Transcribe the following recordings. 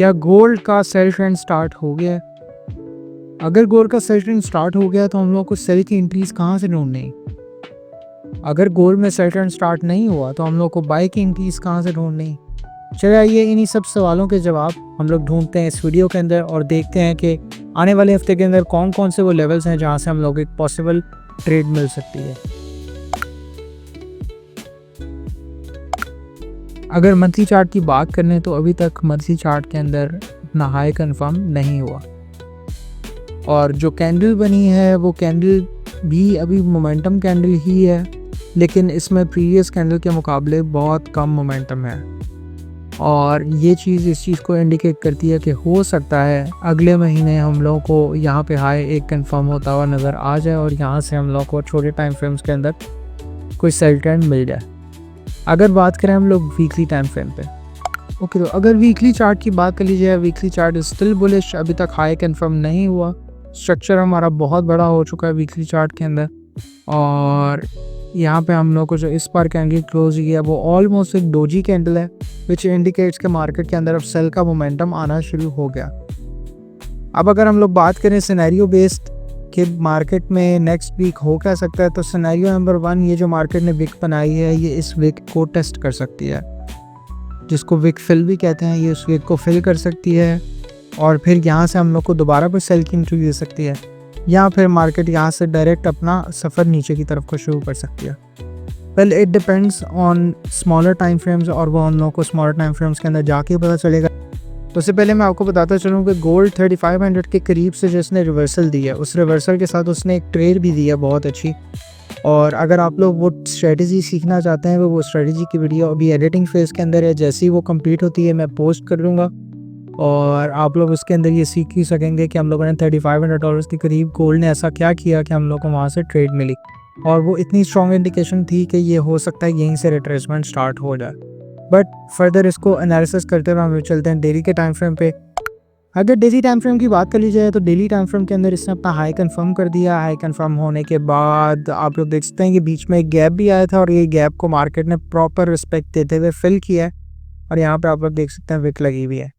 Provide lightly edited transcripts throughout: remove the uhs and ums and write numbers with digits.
क्या गोल्ड का cell trend start हो गया है? अगर गोल्ड का सेल ट्रेंड स्टार्ट हो गया तो हम लोग को सेल की एंट्रीज कहाँ से ढूंढनी? अगर गोल्ड में सेल ट्रेंड स्टार्ट नहीं हुआ तो हम लोग को बाय की एंट्रीज कहाँ से ढूंढनी? चलिए आइए इन्हीं सब सवालों के जवाब हम लोग ढूंढते हैं इस वीडियो के अंदर और देखते हैं कि आने वाले हफ्ते के अंदर कौन कौन से वो लेवल्स हैं जहाँ से हम लोग एक पॉसिबल ट्रेड मिल सकती है। अगर मंथली चार्ट की बात करें तो अभी तक मंथली चार्ट के अंदर इतना हाई कंफर्म नहीं हुआ और जो कैंडल बनी है वो कैंडल भी अभी मोमेंटम कैंडल ही है, लेकिन इसमें प्रीवियस कैंडल के मुकाबले बहुत कम मोमेंटम है और ये चीज़ इस चीज़ को इंडिकेट करती है कि हो सकता है अगले महीने हम लोगों को यहाँ पे हाई एक कंफर्म होता हुआ नज़र आ जाए और यहाँ से हम लोग को छोटे टाइम फ्रेम्स के अंदर कोई सेल ट्रेंड मिल जाए। अगर बात करें हम लोग वीकली टाइम फ्रेम पे, ओके, तो अगर वीकली चार्ट की बात कर ली जाए, वीकली चार्ट स्टिल बुलिश, अभी तक हाई कंफर्म नहीं हुआ। स्ट्रक्चर हमारा बहुत बड़ा हो चुका है वीकली चार्ट के अंदर और यहाँ पे हम लोग को जो इस बार कैंडल क्लोज किया वो ऑलमोस्ट एक डोजी कैंडल है, विच इंडिकेट्स के मार्केट के अंदर अब सेल का मोमेंटम आना शुरू हो गया। अब अगर हम लोग बात करें सिनेरियो बेस्ड कि मार्केट में नेक्स्ट वीक हो क्या सकता है, तो सिनेरियो नंबर 1, ये जो मार्केट ने विक बनाई है ये इस विक को टेस्ट कर सकती है, जिसको विक फिल भी कहते हैं। ये उस विक को फिल कर सकती है और फिर यहाँ से हम लोग को दोबारा पर सेल की एंट्री दे सकती है या फिर मार्केट यहाँ से डायरेक्ट अपना सफ़र नीचे की तरफ को शुरू कर सकती है। Well it depends on smaller time frames और वो हम लोग को स्मॉलर टाइम फ्रेम्स के अंदर जाके पता चलेगा। तो उससे पहले मैं आपको बताता चलूँ कि गोल्ड 3500 के करीब से जिसने रिवर्सल दी है, उस रिवर्सल के साथ उसने एक ट्रेड भी दी है बहुत अच्छी। और अगर आप लोग वो स्ट्रेटजी सीखना चाहते हैं वो स्ट्रेटजी की वीडियो अभी एडिटिंग फेज़ के अंदर है, जैसे ही वो कंप्लीट होती है मैं पोस्ट कर लूँगा और आप लोग उसके अंदर ये सीख ही सकेंगे कि हम लोगों ने $3500 के करीब गोल्ड ने ऐसा क्या किया कि हम लोग को वहाँ से ट्रेड मिली और वो इतनी स्ट्रॉन्ग इंडिकेशन थी कि ये हो सकता है यहीं से रिट्रेसमेंट स्टार्ट हो जाए। बट फर्दर इसको एनालिसिस करते हुए हम चलते हैं डेली के टाइम फ्रेम पे। अगर डेली टाइम फ्रेम की बात कर ली जाए तो डेली टाइम फ्रेम के अंदर इसने अपना हाई कंफर्म कर दिया। हाई कंफर्म होने के बाद आप लोग देख सकते हैं कि बीच में एक गैप भी आया था और ये गैप को मार्केट ने प्रॉपर रिस्पेक्ट देते हुए फिल किया है और यहाँ पे आप लोग देख सकते हैं विक लगी हुई है।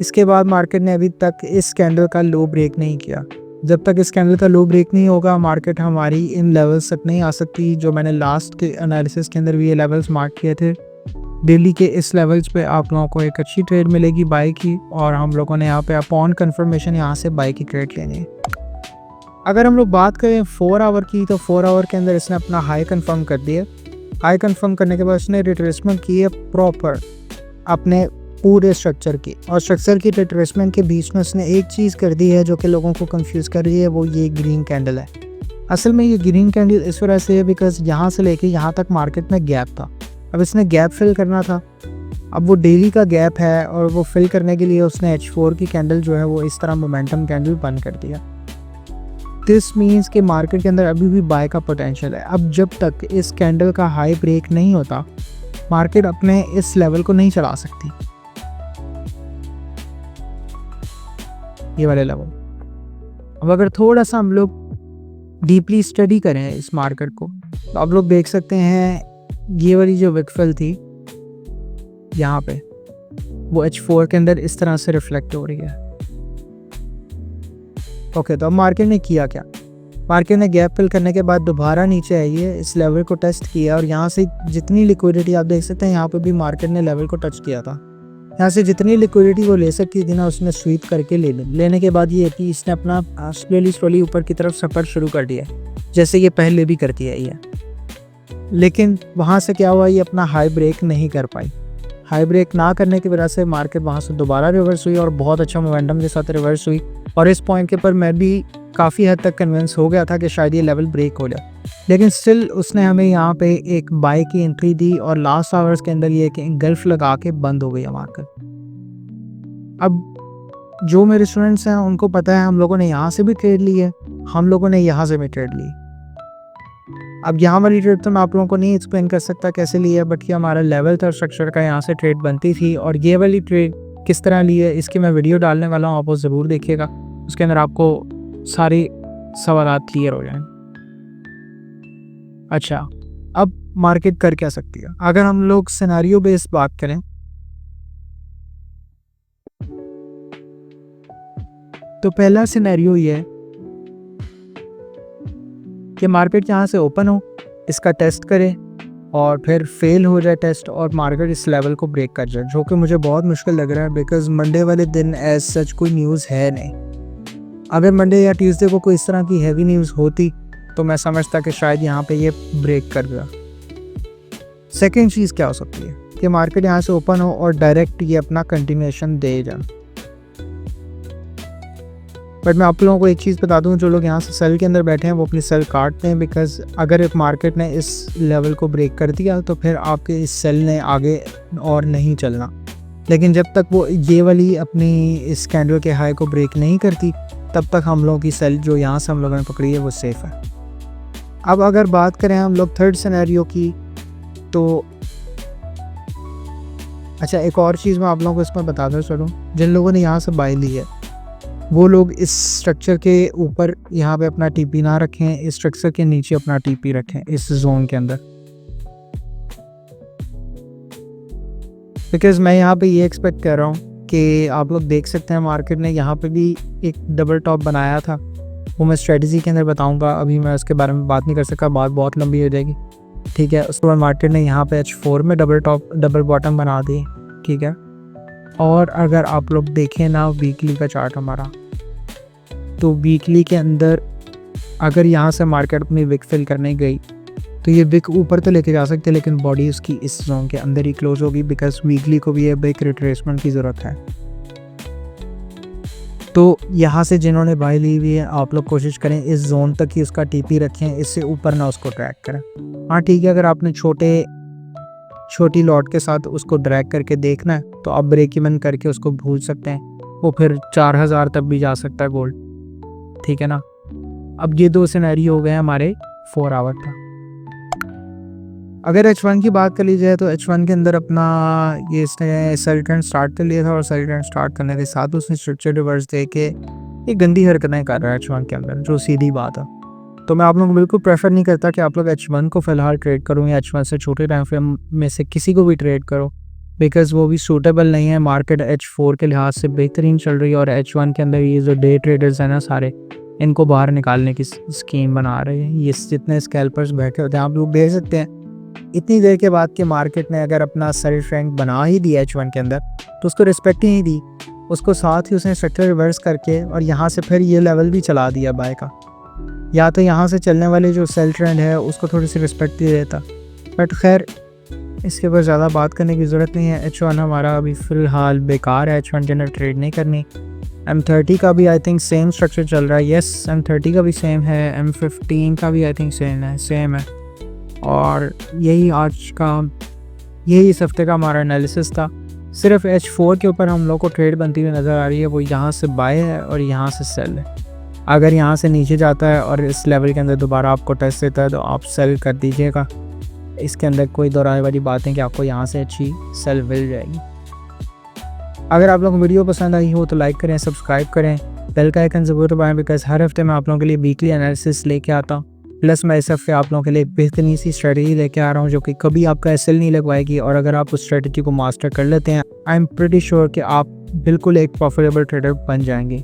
इसके बाद मार्केट ने अभी तक इस कैंडल का लो ब्रेक नहीं किया। जब तक इस कैंडल का लो ब्रेक नहीं होगा मार्केट हमारी इन लेवल्स तक नहीं आ सकती जो मैंने लास्ट के एनालिसिस के अंदर भी ये लेवल्स मार्क किए थे। डेली के इस लेवल्स पे आप लोगों को एक अच्छी ट्रेड मिलेगी बाय की और हम लोगों ने यहाँ पे अपॉन कंफर्मेशन यहाँ से बाय की ट्रेड लेनी है। अगर हम लोग बात करें 4 आवर की, तो 4 आवर के अंदर इसने अपना हाई कंफर्म कर दिया। हाई कंफर्म करने के बाद इसने रिट्रेसमेंट की है प्रॉपर अपने पूरे स्ट्रक्चर की, और स्ट्रक्चर की रिट्रेसमेंट के बीच में उसने एक चीज़ कर दी है जो कि लोगों को कंफ्यूज कर रही है, वो ये ग्रीन कैंडल है। असल में ये ग्रीन कैंडल इस वजह से है बिकॉज यहाँ से लेके यहाँ तक मार्केट में गैप था। अब इसने गैप फिल करना था, अब वो डेली का गैप है और वो फिल करने के लिए उसने H4 की कैंडल जो है वो इस तरह मोमेंटम कैंडल बंद कर दिया। दिस मीन्स कि मार्केट के अंदर अभी भी बाय का पोटेंशियल है। अब जब तक इस कैंडल का हाई ब्रेक नहीं होता मार्केट अपने इस लेवल को नहीं चला सकती, ये वाले लेवल। अब अगर थोड़ा सा हम लोग डीपली स्टडी करें इस मार्केट को तो आप लोग देख सकते हैं ये वाली जो विक फिल थी यहाँ पे वो H4 के अंदर इस तरह से रिफ्लेक्ट हो रही है। ओके, तो अब मार्केट ने किया क्या? मार्केट ने गैप फिल करने के बाद दोबारा नीचे आई है, इस लेवल को टेस्ट किया और यहाँ से जितनी लिक्विडिटी आप देख सकते हैं यहाँ पे भी मार्केट ने लेवल को टच किया था। यहाँ से जितनी लिक्विडिटी वो ले सकती थी ना उसने स्वीप करके लेने के बाद ये कि इसने अपना स्लोली ऊपर की तरफ सफ़र शुरू कर दिया, जैसे ये पहले भी करती है ये। लेकिन वहाँ से क्या हुआ, ये अपना हाई ब्रेक नहीं कर पाई। हाई ब्रेक ना करने की वजह से मार्केट वहाँ से दोबारा रिवर्स हुई और बहुत अच्छा मोमेंटम के साथ रिवर्स हुई और इस पॉइंट के पर मैं भी काफ़ी हद तक कन्विंस हो गया था कि शायद ये लेवल ब्रेक हो जाए, लेकिन स्टिल उसने हमें यहाँ पे एक बाय की एंट्री दी और लास्ट आवर्स के अंदर ये गल्फ लगा के बंद हो गई है मार्केट। अब जो मेरे स्टूडेंट्स हैं उनको पता है हम लोगों ने यहाँ से भी ट्रेड ली है, हम लोगों ने यहाँ से भी ट्रेड ली। अब यहाँ वाली ट्रेड तो मैं आप लोगों को नहीं एक्सप्लेन कर सकता कैसे ली है, बट ये हमारा लेवल था स्ट्रक्चर का, यहाँ से ट्रेड बनती थी और ये वाली ट्रेड किस तरह ली है इसकी मैं वीडियो डालने वाला हूँ, आप वो ज़रूर देखिएगा। उसके अंदर आपको सारे सवाल क्लियर हो जाएं। अच्छा, अब मार्केट कर क्या सकती है? अगर हम लोग सिनेरियो बेस्ड बात करें तो पहला सिनेरियो ये है कि मार्केट यहाँ से ओपन हो, इसका टेस्ट करे और फिर फेल हो जाए टेस्ट और मार्केट इस लेवल को ब्रेक कर जाए, जो कि मुझे बहुत मुश्किल लग रहा है बिकॉज मंडे वाले दिन एज सच कोई न्यूज़ है नहीं। अगर मंडे या ट्यूसडे को कोई इस तरह की हैवी न्यूज़ होती तो मैं समझता कि शायद यहाँ पे ये ब्रेक कर गया। सेकेंड चीज़ क्या हो सकती है कि मार्केट यहाँ से ओपन हो और डायरेक्ट ये अपना कंटिन्यूएशन दे जाए। बट मैं आप लोगों को एक चीज़ बता दूं, जो लोग यहाँ से सेल के अंदर बैठे हैं वो अपनी सेल काटते हैं बिकॉज अगर एक मार्केट ने इस लेवल को ब्रेक कर दिया तो फिर आपके इस सेल ने आगे और नहीं चलना। लेकिन जब तक वो ये वाली अपनी इस कैंडल के हाई को ब्रेक नहीं करती तब तक हम लोगों की सेल जो यहाँ से हम लोगों ने पकड़ी है वो सेफ़ है। अब अगर बात करें हम लोग थर्ड सिनेरियो की, तो अच्छा एक और चीज़ मैं आप लोगों को इसमें बताता चलूँ, जिन लोगों ने यहाँ से बाय ली है वो लोग इस स्ट्रक्चर के ऊपर यहाँ पे अपना टीपी ना रखें, इस स्ट्रक्चर के नीचे अपना टीपी रखें इस जोन के अंदर। बिकॉज मैं यहाँ पे ये एक्सपेक्ट कर रहा हूँ कि आप लोग देख सकते हैं मार्केट ने यहाँ पे भी एक डबल टॉप बनाया था, वो मैं स्ट्रेटजी के अंदर बताऊँगा, अभी मैं उसके बारे में बात नहीं कर सकता, बात बहुत लंबी हो जाएगी। ठीक है, उसके बाद मार्केट ने यहाँ पे H4 में डबल बॉटम बना दी। ठीक है, और अगर आप लोग देखें ना वीकली का चार्ट हमारा, तो वीकली के अंदर अगर यहाँ से मार्केट अपनी विक फिल करने गई तो ये विक ऊपर तो लेके जा सकते हैं, लेकिन बॉडी उसकी इस जोन के अंदर ही क्लोज होगी बिकॉज वीकली को भी ये विक रिट्रेसमेंट की ज़रूरत है। तो यहाँ से जिन्होंने बाय ली हुई है आप लोग कोशिश करें इस जोन तक ही उसका टीपी रखें, इससे ऊपर ना उसको ट्रैक करें। हाँ ठीक है, अगर आपने छोटी लॉट के साथ उसको ड्रैग करके देखना है तो आप ब्रेक इवन करके उसको भूल सकते हैं, वो फिर 4000 तक भी जा सकता है गोल्ड। ठीक है ना। अब ये दो सिनेरियो हो गए हमारे 4 आवर का। अगर H1 की बात कर ली जाए तो H1 के अंदर अपना ये इसने सेल ट्रेंड स्टार्ट कर लिया था और सेल ट्रेंड स्टार्ट करने के साथ उसने स्ट्रक्चर रिवर्स दे के एक गंदी हरकतें कर रहा है H1 के अंदर, जो सीधी बात है। तो मैं आप लोगों को बिल्कुल प्रेफर नहीं करता कि आप लोग H1 को फ़िलहाल ट्रेड करो या H1 से छोटे टाइम फ्रेम में से किसी को भी ट्रेड करो, बिकॉज़ वो भी सूटेबल नहीं है। मार्केट H4 के लिहाज से बेहतरीन चल रही है और H1 के अंदर ये जो डे ट्रेडर्स हैं ना सारे, इनको बाहर निकालने की स्कीम बना रहे हैं। ये जितने स्कैल्पर्स बैठे होते हैं आप लोग देख सकते हैं, इतनी देर के बाद कि मार्केट ने अगर अपना सेल ट्रेंड बना ही दिया H1 के अंदर तो उसको रिस्पेक्ट ही नहीं दी, उसको साथ ही उसने स्ट्रक्चर रिवर्स करके और यहाँ से फिर ये लेवल भी चला दिया बाय का। या तो यहाँ से चलने वाले जो सेल ट्रेंड है उसको थोड़ी सी रिस्पेक्ट दे देता, बट खैर इसके ऊपर ज़्यादा बात करने की ज़रूरत नहीं है। H1 हमारा अभी फ़िलहाल बेकार है, H1 के अंदर ट्रेड नहीं करनी। M30 का भी आई थिंक सेम स्ट्रक्चर चल रहा है, यस M30 का भी सेम है, M15 का भी आई थिंक सेम है। और यही इस हफ्ते का हमारा एनालिसिस था। सिर्फ H4 के ऊपर हम लोग को ट्रेड बनती हुई नज़र आ रही है, वो यहाँ से बाय है और यहाँ से सेल है। अगर यहाँ से नीचे जाता है और इस लेवल के अंदर दोबारा आपको टेस्ट देता है तो आप सेल कर दीजिएगा, इसके अंदर कोई दोहराने वाली बात है कि आपको यहाँ से अच्छी सेल मिल जाएगी। अगर आप लोगों को वीडियो पसंद आई हो तो लाइक करें, सब्सक्राइब करें, बेल का आइकन ज़रूर दबाएं, बिकॉज हर हफ्ते मैं आप लोगों के लिए वीकली एनालिसिस लेके आता हूँ। प्लस मैं इस हफ्ते आप लोगों के लिए एक बेहतरीन सी स्ट्रेटजी लेके आ रहा हूँ जो कि कभी आपका एसएल नहीं लगवाएगी, और अगर आप उस स्ट्रेटजी को मास्टर कर लेते हैं आई एम प्रीटी श्योर कि आप बिल्कुल एक प्रॉफिटेबल ट्रेडर बन जाएंगे।